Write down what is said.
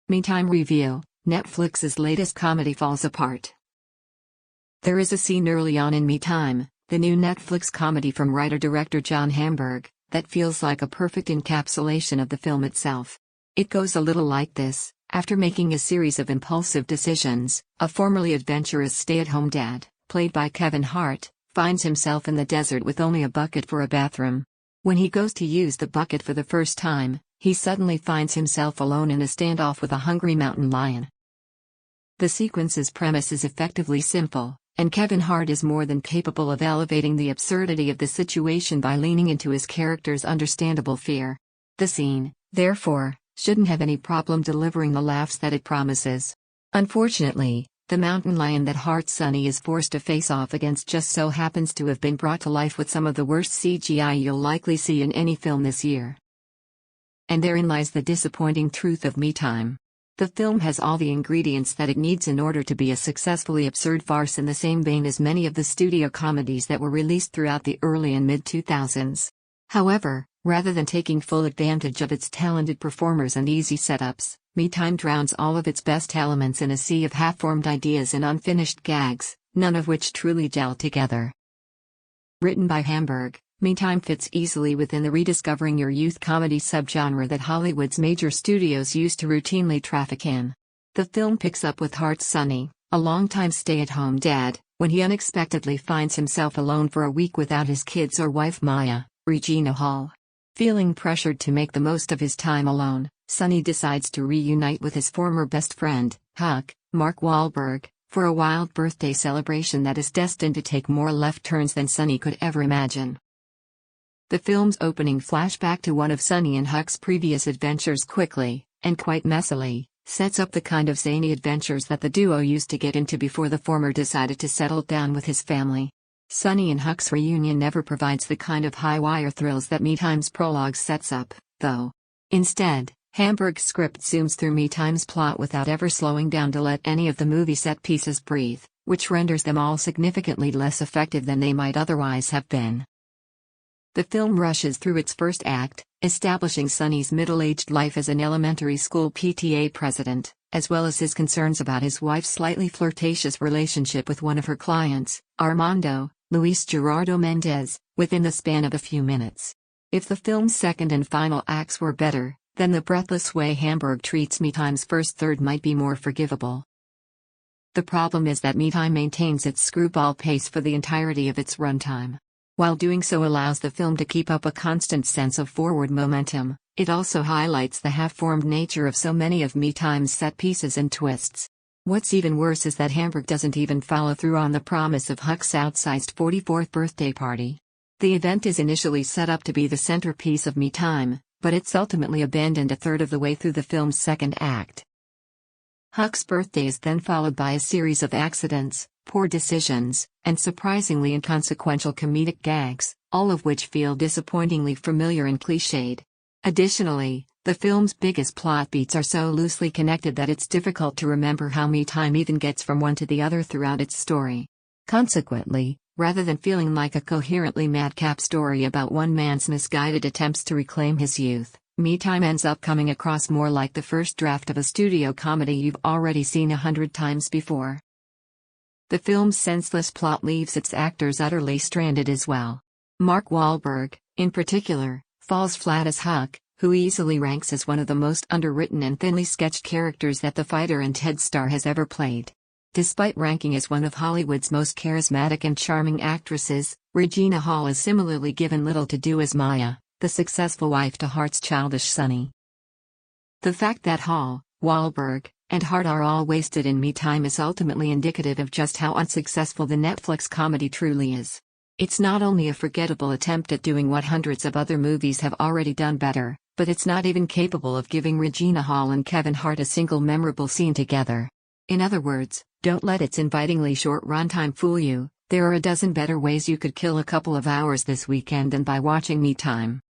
Meantime Review, Netflix's latest comedy falls apart. There is a scene early on in Me Time, the new Netflix comedy from writer-director John Hamburg, that feels like a perfect encapsulation of the film itself. It goes a little like this: after making a series of impulsive decisions, a formerly adventurous stay-at-home dad, played by Kevin Hart, finds himself in the desert with only a bucket for a bathroom. When he goes to use the bucket for the first time, he suddenly finds himself alone in a standoff with a hungry mountain lion. The sequence's premise is effectively simple, and Kevin Hart is more than capable of elevating the absurdity of the situation by leaning into his character's understandable fear. The scene, therefore, shouldn't have any problem delivering the laughs that it promises. Unfortunately, the mountain lion that Hart's Sonny is forced to face off against just so happens to have been brought to life with some of the worst CGI you'll likely see in any film this year. And therein lies the disappointing truth of Me Time. The film has all the ingredients that it needs in order to be a successfully absurd farce in the same vein as many of the studio comedies that were released throughout the early and mid-2000s. However, rather than taking full advantage of its talented performers and easy setups, Me Time drowns all of its best elements in a sea of half-formed ideas and unfinished gags, none of which truly gel together. Written by Hamburg, Me Time fits easily within the rediscovering your youth comedy subgenre that Hollywood's major studios used to routinely traffic in. The film picks up with Hart's Sonny, a longtime stay-at-home dad, when he unexpectedly finds himself alone for a week without his kids or wife Maya, Regina Hall. Feeling pressured to make the most of his time alone, Sonny decides to reunite with his former best friend, Huck, Mark Wahlberg, for a wild birthday celebration that is destined to take more left turns than Sonny could ever imagine. The film's opening flashback to one of Sonny and Huck's previous adventures quickly, and quite messily, sets up the kind of zany adventures that the duo used to get into before the former decided to settle down with his family. Sonny and Huck's reunion never provides the kind of high-wire thrills that Me Time's prologue sets up, though. Instead, Hamburg's script zooms through Me Time's plot without ever slowing down to let any of the movie set pieces breathe, which renders them all significantly less effective than they might otherwise have been. The film rushes through its first act, establishing Sonny's middle-aged life as an elementary school PTA president, as well as his concerns about his wife's slightly flirtatious relationship with one of her clients, Armando, Luis Gerardo Mendez, within the span of a few minutes. If the film's second and final acts were better, then the breathless way Hamburg treats Me Time's first third might be more forgivable. The problem is that Me Time maintains its screwball pace for the entirety of its runtime. While doing so allows the film to keep up a constant sense of forward momentum, it also highlights the half-formed nature of so many of Me Time's set pieces and twists. What's even worse is that Hamburg doesn't even follow through on the promise of Huck's outsized 44th birthday party. The event is initially set up to be the centerpiece of Me Time, but it's ultimately abandoned a third of the way through the film's second act. Huck's birthday is then followed by a series of accidents, poor decisions, and surprisingly inconsequential comedic gags, all of which feel disappointingly familiar and cliched. Additionally, the film's biggest plot beats are so loosely connected that it's difficult to remember how Me Time even gets from one to the other throughout its story. Consequently, rather than feeling like a coherently madcap story about one man's misguided attempts to reclaim his youth, Me Time ends up coming across more like the first draft of a studio comedy you've already seen 100 times before. The film's senseless plot leaves its actors utterly stranded as well. Mark Wahlberg, in particular, falls flat as Huck, who easily ranks as one of the most underwritten and thinly sketched characters that the fighter and Ted star has ever played. Despite ranking as one of Hollywood's most charismatic and charming actresses, Regina Hall is similarly given little to do as Maya, the successful wife to Hart's childish Sonny. The fact that Hall, Wahlberg, and Hart are all wasted in Me Time is ultimately indicative of just how unsuccessful the Netflix comedy truly is. It's not only a forgettable attempt at doing what hundreds of other movies have already done better, but it's not even capable of giving Regina Hall and Kevin Hart a single memorable scene together. In other words, don't let its invitingly short runtime fool you. There are a dozen better ways you could kill a couple of hours this weekend than by watching Me Time.